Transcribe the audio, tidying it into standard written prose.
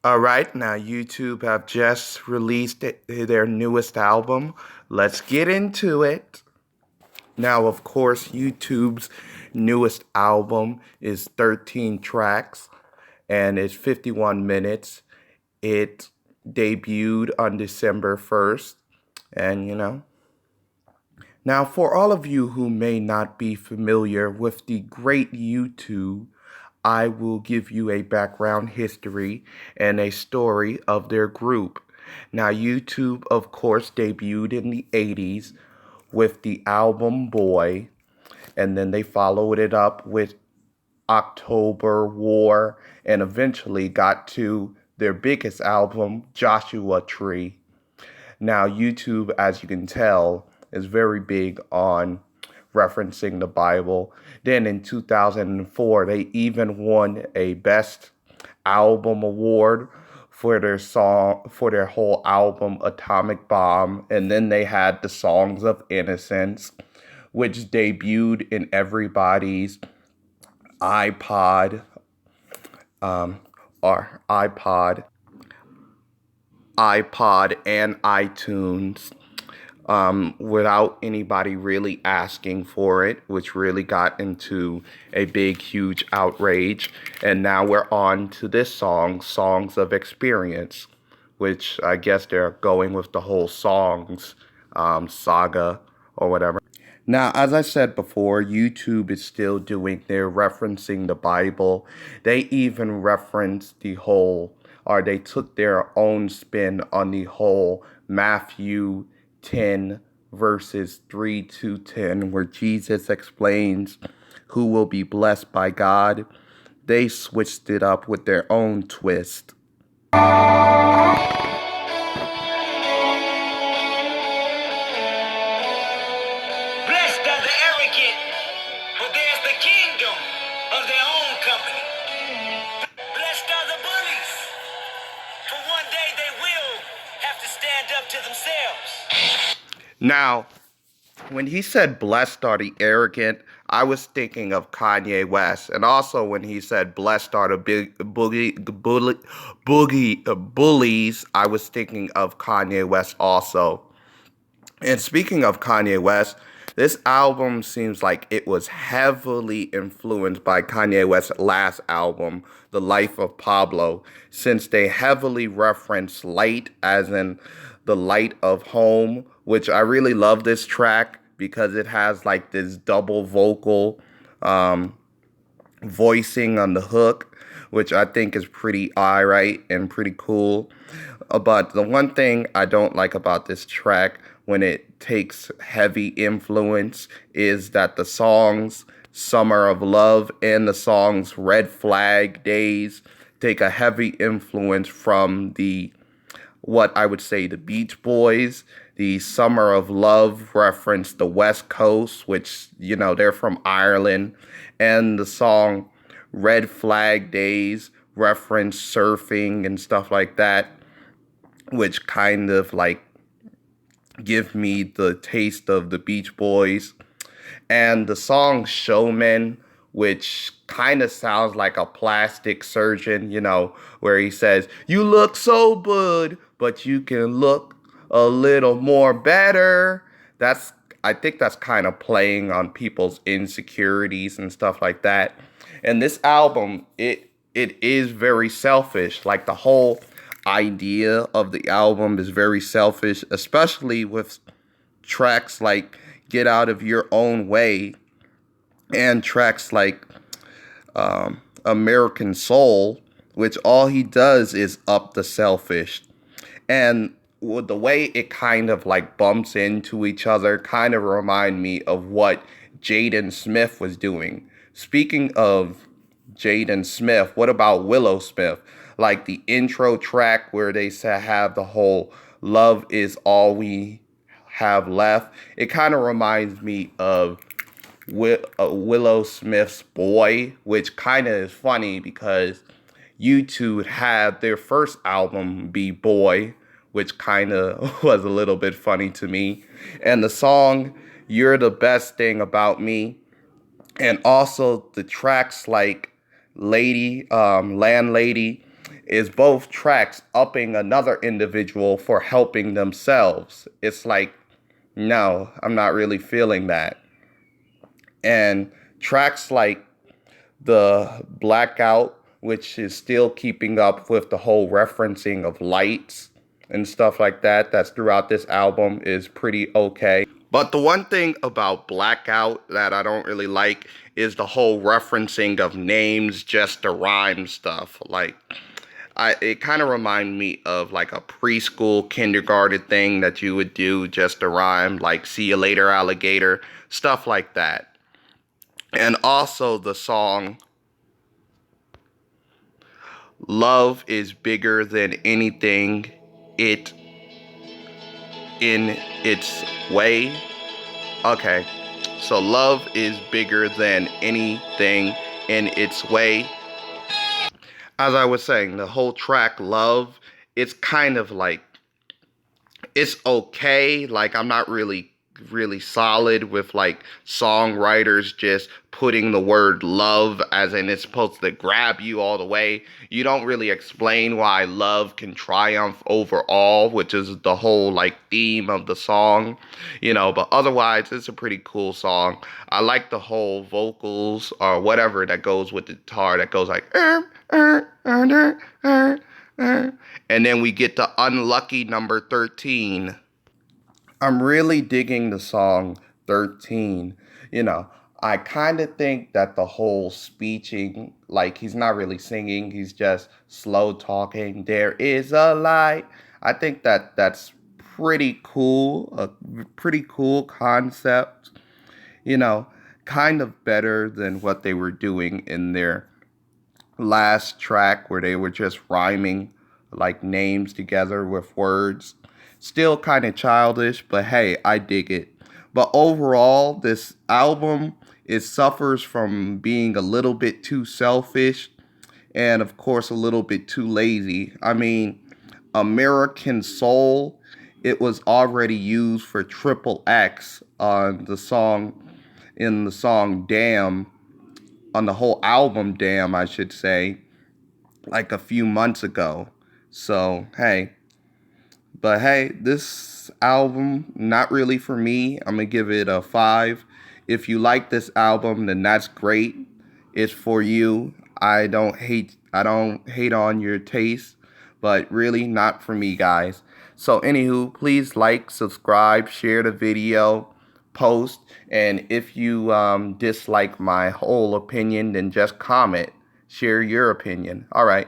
All right, now YouTube have just released their newest album. Let's get into it. Now, of course, YouTube's newest album is 13 tracks and it's 51 minutes. It debuted on December 1st, and Now, for all of you who may not be familiar with the great YouTube, I will give you a background history and a story of their group. Now, YouTube, of course, debuted in the 80s with the album Boy, and then they followed it up with October War, and eventually got to their biggest album, Joshua Tree. Now, YouTube, as you can tell, is very big on referencing the Bible. Then in 2004, they even won a Best Album Award for their whole album Atomic Bomb. And then they had the Songs of Innocence, which debuted in everybody's iPod, or iPod and iTunes, without anybody really asking for it, which really got into a big, huge outrage. And now we're on to this song, Songs of Experience, which I guess they're going with the whole songs saga or whatever. Now, as I said before, YouTube is still doing their referencing the Bible. They even referenced or they took their own spin on the whole Matthew 10 verses 3 to 10, where Jesus explains who will be blessed by God. They switched it up with their own twist. Blessed are the arrogant, for theirs the kingdom of their own company. Blessed are the bullies, for one day they will have to stand up to themselves. Now, when he said blessed are the arrogant, I was thinking of Kanye West. And also when he said blessed are the bullies, I was thinking of Kanye West also. And speaking of Kanye West, this album seems like it was heavily influenced by Kanye West's last album, The Life of Pablo, since they heavily reference light, as in the light of home, which I really love this track because it has like this double vocal voicing on the hook, which I think is pretty alright and pretty cool. But the one thing I don't like about this track when it takes heavy influence is that the songs Summer of Love and the songs Red Flag Days take a heavy influence from what I would say the Beach Boys. The Summer of Love reference the West Coast, which, they're from Ireland. And the song Red Flag Days reference surfing and stuff like that, which kind of like give me the taste of the Beach Boys. And the song Showman, which kind of sounds like a plastic surgeon, where he says, "You look so good, but you can look a little more better." I think that's kind of playing on people's insecurities and stuff like that. And this album, it is very selfish. Like the whole idea of the album is very selfish, especially with tracks like Get Out of Your Own Way and tracks like American Soul, which all he does is up the selfish. And with the way it kind of like bumps into each other kind of remind me of what Jaden Smith was doing. Speaking of Jaden Smith, what about Willow Smith? Like the intro track where they have the whole "Love is all we have left." It kind of reminds me of Willow Smith's Boy, which kind of is funny because U2 had their first album be Boy, which kind of was a little bit funny to me. And the song You're the Best Thing About Me, and also the tracks like Landlady, is both tracks upping another individual for helping themselves. It's like, no, I'm not really feeling that. And tracks like the Blackout, which is still keeping up with the whole referencing of lights and stuff like that, that's throughout this album, is pretty okay. But the one thing about Blackout that I don't really like is the whole referencing of names just to rhyme stuff. Like, it kind of reminds me of like a preschool kindergarten thing that you would do just to rhyme, like "see you later, alligator," stuff like that. And also the song "Love is bigger than anything it in its way." Okay, so love is bigger than anything in its way. As I was saying, the whole track "Love," it's kind of like, it's okay. Like, I'm not really solid with like songwriters just putting the word love as in it's supposed to grab you all the way. You don't really explain why love can triumph over all, which is the whole like theme of the song, but otherwise it's a pretty cool song. I like the whole vocals or whatever that goes with the guitar that goes like and then we get the unlucky number 13. I'm really digging the song 13. You know, I kind of think that the whole speeching, like he's not really singing, he's just slow talking. There is a light. I think that that's pretty cool, a pretty cool concept, you know, kind of better than what they were doing in their last track where they were just rhyming like names together with words. Still kind of childish, but hey, I dig it. But overall, this album, it suffers from being a little bit too selfish and of course a little bit too lazy. I mean, American Soul, it was already used for Triple X on the song, in the song Damn, on the whole album Damn, I should say, like a few months ago. So, hey, this album, not really for me. I'm gonna give it a 5. If you like this album, then that's great. It's for you. I don't hate on your taste, but really not for me, guys. So anywho, please like, subscribe, share the video, post, and if you dislike my whole opinion, then just comment. Share your opinion. All right.